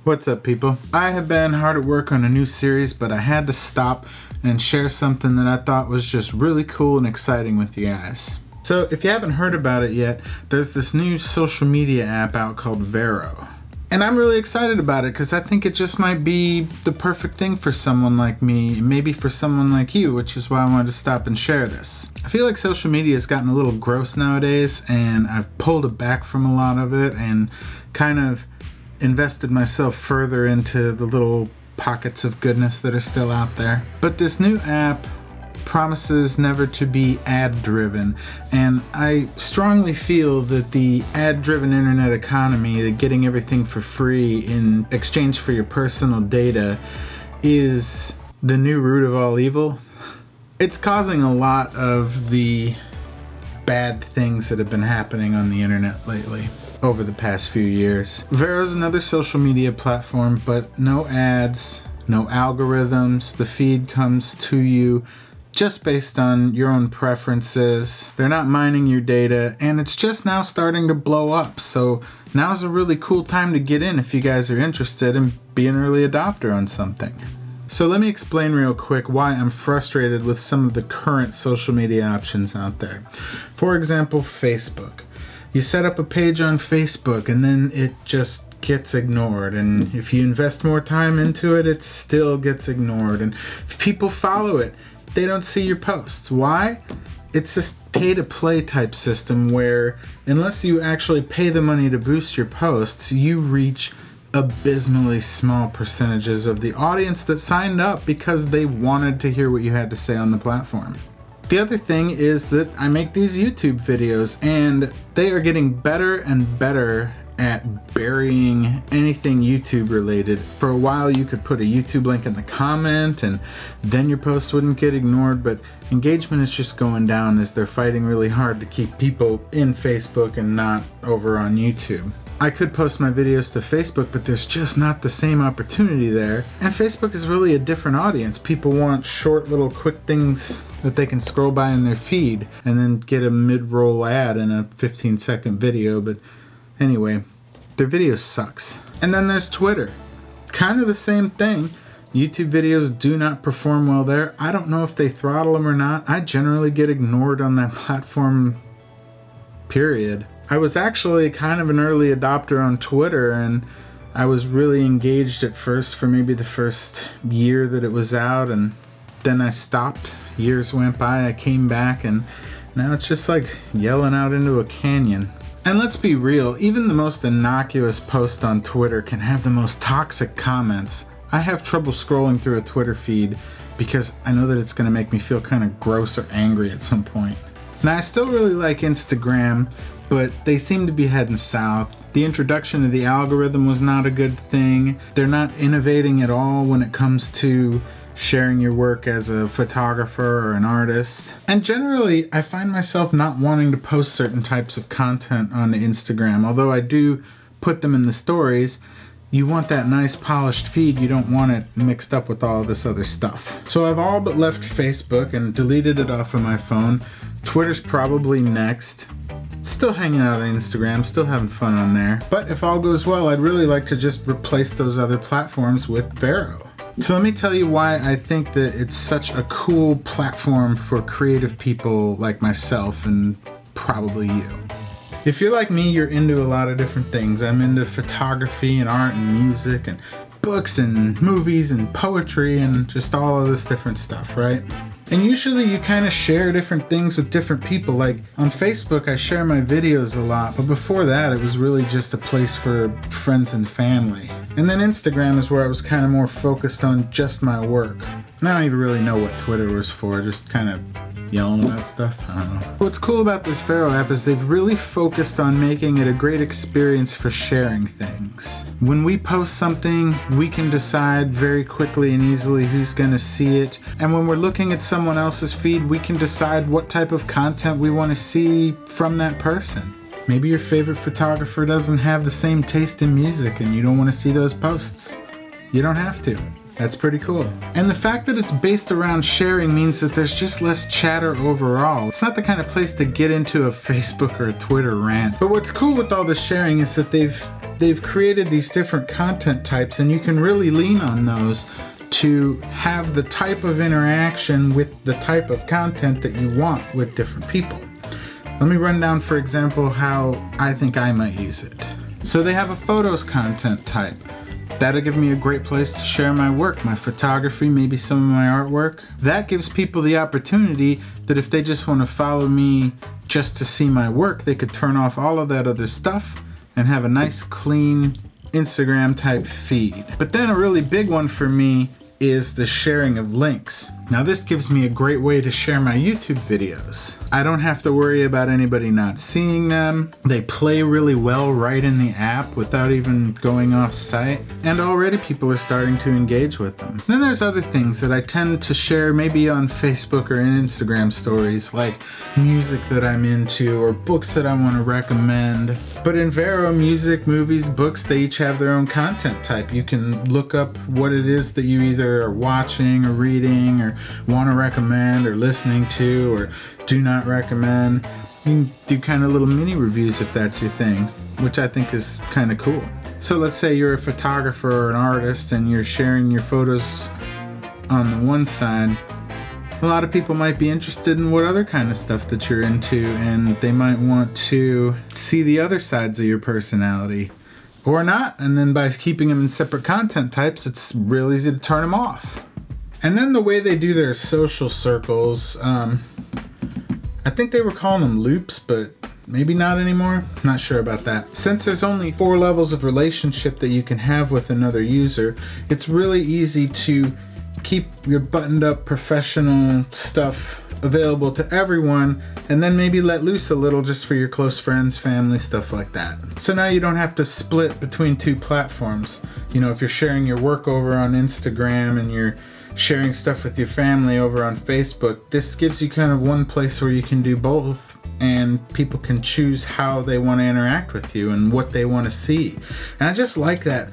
What's up, people? I have been hard at work on a new series, but I had to stop and share something that I thought was just really cool and exciting with you guys. So if you haven't heard about it yet, there's this new social media app out called Vero. And I'm really excited about it because I think it just might be the perfect thing for someone like me, maybe for someone like you, which is why I wanted to stop and share this. I feel like social media has gotten a little gross nowadays, and I've pulled it back from a lot of it and kind of invested myself further into the little pockets of goodness that are still out there. But this new app promises never to be ad-driven, and I strongly feel that the ad-driven internet economy, that getting everything for free in exchange for your personal data, is the new root of all evil. It's causing a lot of the bad things that have been happening on the internet lately over the past few years. Vero is another social media platform, but no ads, no algorithms. The feed comes to you just based on your own preferences. They're not mining your data, and it's just now starting to blow up. So now's a really cool time to get in if you guys are interested and be an early adopter on something. So let me explain real quick why I'm frustrated with some of the current social media options out there. For example, Facebook. You set up a page on Facebook and then it just gets ignored, and if you invest more time into it, it still gets ignored, and if people follow it, they don't see your posts. Why? It's this pay-to-play type system where unless you actually pay the money to boost your posts, you reach abysmally small percentages of the audience that signed up because they wanted to hear what you had to say on the platform. The other thing is that I make these YouTube videos, and they are getting better and better at burying anything YouTube related. For a while you could put a YouTube link in the comment and then your posts wouldn't get ignored, but engagement is just going down as they're fighting really hard to keep people in Facebook and not over on YouTube. I could post my videos to Facebook, but there's just not the same opportunity there. And Facebook is really a different audience. People want short little quick things that they can scroll by in their feed and then get a mid-roll ad in a 15-second video. But anyway, their video sucks. And then there's Twitter. Kind of the same thing. YouTube videos do not perform well there. I don't know if they throttle them or not. I generally get ignored on that platform, period. I was actually kind of an early adopter on Twitter, and I was really engaged at first for maybe the first year that it was out, and then I stopped. Years went by, I came back, and now it's just like yelling out into a canyon. And let's be real, even the most innocuous post on Twitter can have the most toxic comments. I have trouble scrolling through a Twitter feed because I know that it's going to make me feel kind of gross or angry at some point. Now, I still really like Instagram, but they seem to be heading south. The introduction of the algorithm was not a good thing. They're not innovating at all when it comes to sharing your work as a photographer or an artist. And generally, I find myself not wanting to post certain types of content on Instagram. Although I do put them in the stories, you want that nice polished feed. You don't want it mixed up with all this other stuff. So I've all but left Facebook and deleted it off of my phone. Twitter's probably next. Still hanging out on Instagram, still having fun on there. But if all goes well, I'd really like to just replace those other platforms with Vero. So let me tell you why I think that it's such a cool platform for creative people like myself and probably you. If you're like me, you're into a lot of different things. I'm into photography and art and music and books and movies and poetry and just all of this different stuff, right? And usually you kind of share different things with different people. Like on Facebook, I share my videos a lot, but before that, it was really just a place for friends and family. And then Instagram is where I was kind of more focused on just my work. And I don't even really know what Twitter was for, just kind of yelling about stuff. I don't know. What's cool about this Vero app is they've really focused on making it a great experience for sharing things. When we post something, we can decide very quickly and easily who's gonna see it. And when we're looking at someone else's feed, we can decide what type of content we want to see from that person. Maybe your favorite photographer doesn't have the same taste in music and you don't want to see those posts. You don't have to. That's pretty cool. And the fact that it's based around sharing means that there's just less chatter overall. It's not the kind of place to get into a Facebook or a Twitter rant. But what's cool with all the sharing is that they've they've created these different content types, and you can really lean on those to have the type of interaction with the type of content that you want with different people. Let me run down, for example, how I think I might use it. So they have a photos content type. That'll give me a great place to share my work, my photography, maybe some of my artwork. That gives people the opportunity that if they just want to follow me just to see my work, they could turn off all of that other stuff and have a nice clean Instagram type feed. But then a really big one for me is the sharing of links. Now this gives me a great way to share my YouTube videos. I don't have to worry about anybody not seeing them. They play really well right in the app without even going off site, and already people are starting to engage with them. Then there's other things that I tend to share maybe on Facebook or in Instagram stories, like music that I'm into or books that I want to recommend. But in Vero, music, movies, books, they each have their own content type. You can look up what it is that you either are watching or reading or want to recommend or listening to or do not recommend. You can do kind of little mini reviews if that's your thing, which I think is kind of cool. So let's say you're a photographer or an artist and you're sharing your photos on the one side. A lot of people might be interested in what other kind of stuff that you're into, and they might want to see the other sides of your personality or not. And then by keeping them in separate content types, it's real easy to turn them off. And then the way they do their social circles, I think they were calling them loops, but maybe not anymore. Not sure about that. Since there's only 4 levels of relationship that you can have with another user, it's really easy to keep your buttoned up professional stuff available to everyone, and then maybe let loose a little just for your close friends, family, stuff like that. So now you don't have to split between 2 platforms. You know, if you're sharing your work over on Instagram and you're sharing stuff with your family over on Facebook, this gives you kind of one place where you can do both, and people can choose how they want to interact with you and what they want to see. And I just like that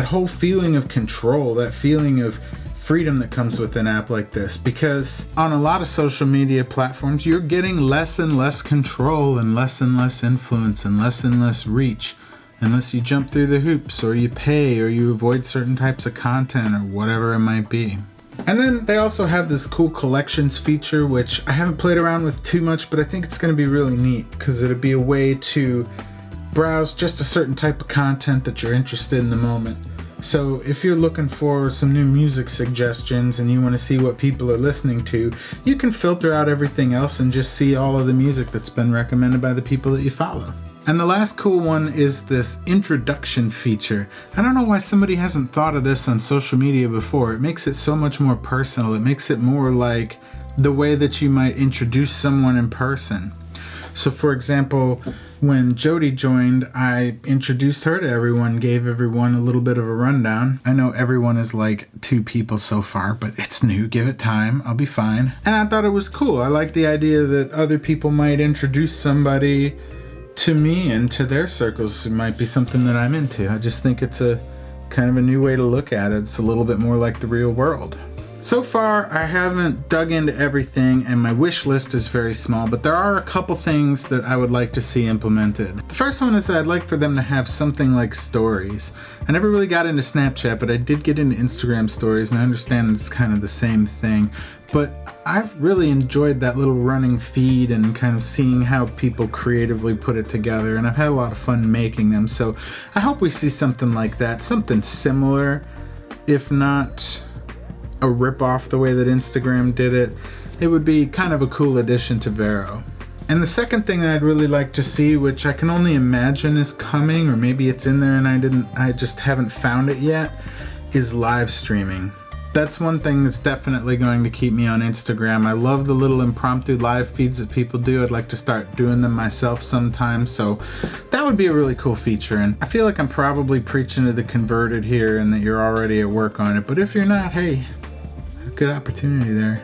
whole feeling of control, that feeling of freedom that comes with an app like this, because on a lot of social media platforms you're getting less and less control and less influence and less reach unless you jump through the hoops or you pay or you avoid certain types of content or whatever it might be. And then they also have this cool collections feature, which I haven't played around with too much, but I think it's going to be really neat because it'll be a way to browse just a certain type of content that you're interested in the moment. So if you're looking for some new music suggestions and you want to see what people are listening to, you can filter out everything else and just see all of the music that's been recommended by the people that you follow. And the last cool one is this introduction feature. I don't know why somebody hasn't thought of this on social media before. It makes it so much more personal. It makes it more like the way that you might introduce someone in person. So for example, when Jody joined, I introduced her to everyone, gave everyone a little bit of a rundown. I know everyone is like 2 people so far, but it's new, give it time, I'll be fine. And I thought it was cool. I like the idea that other people might introduce somebody to me and to their circles. It might be something that I'm into. I just think it's a kind of a new way to look at it. It's a little bit more like the real world. So far, I haven't dug into everything, and my wish list is very small, but there are a couple things that I would like to see implemented. The first one is that I'd like for them to have something like stories. I never really got into Snapchat, but I did get into Instagram stories, and I understand it's kind of the same thing. But I've really enjoyed that little running feed and kind of seeing how people creatively put it together, and I've had a lot of fun making them. So I hope we see something like that, something similar, if not a rip-off the way that Instagram did it. It would be kind of a cool addition to Vero. And the second thing that I'd really like to see, which I can only imagine is coming, or maybe it's in there and I just haven't found it yet, is live streaming. That's one thing that's definitely going to keep me on Instagram. I love the little impromptu live feeds that people do. I'd like to start doing them myself sometime, so that would be a really cool feature. And I feel like I'm probably preaching to the converted here and that you're already at work on it, but if you're not, hey, good opportunity there.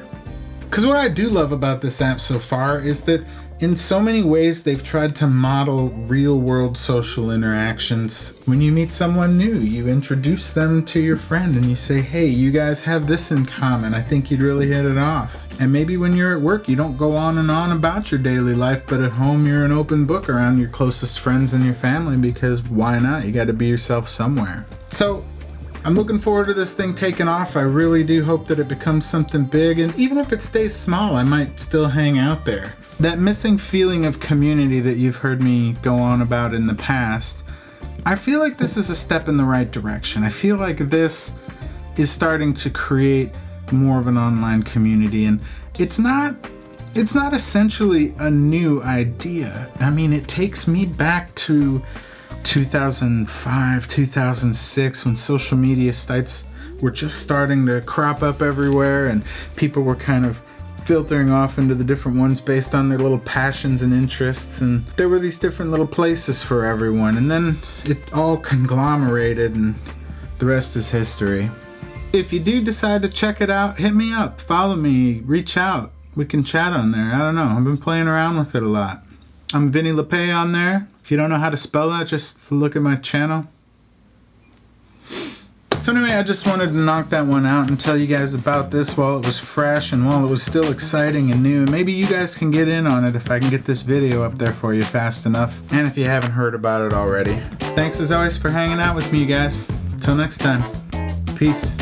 Because what I do love about this app so far is that in so many ways they've tried to model real world social interactions. When you meet someone new, you introduce them to your friend and you say, hey, you guys have this in common. I think you'd really hit it off. And maybe when you're at work, you don't go on and on about your daily life, but at home you're an open book around your closest friends and your family, because why not? You got to be yourself somewhere. So I'm looking forward to this thing taking off. I really do hope that it becomes something big, and even if it stays small, I might still hang out there. That missing feeling of community that you've heard me go on about in the past, I feel like this is a step in the right direction. I feel like this is starting to create more of an online community, and it's not essentially a new idea. I mean, it takes me back to 2005, 2006, when social media sites were just starting to crop up everywhere, and people were kind of filtering off into the different ones based on their little passions and interests, and there were these different little places for everyone, and then it all conglomerated, and the rest is history. If you do decide to check it out, hit me up, follow me, reach out. We can chat on there. I don't know, I've been playing around with it a lot. I'm Vinny LePay on there. If you don't know how to spell that, just look at my channel. So anyway, I just wanted to knock that one out and tell you guys about this while it was fresh and while it was still exciting and new. And maybe you guys can get in on it if I can get this video up there for you fast enough. And if you haven't heard about it already. Thanks as always for hanging out with me, you guys. Till next time. Peace.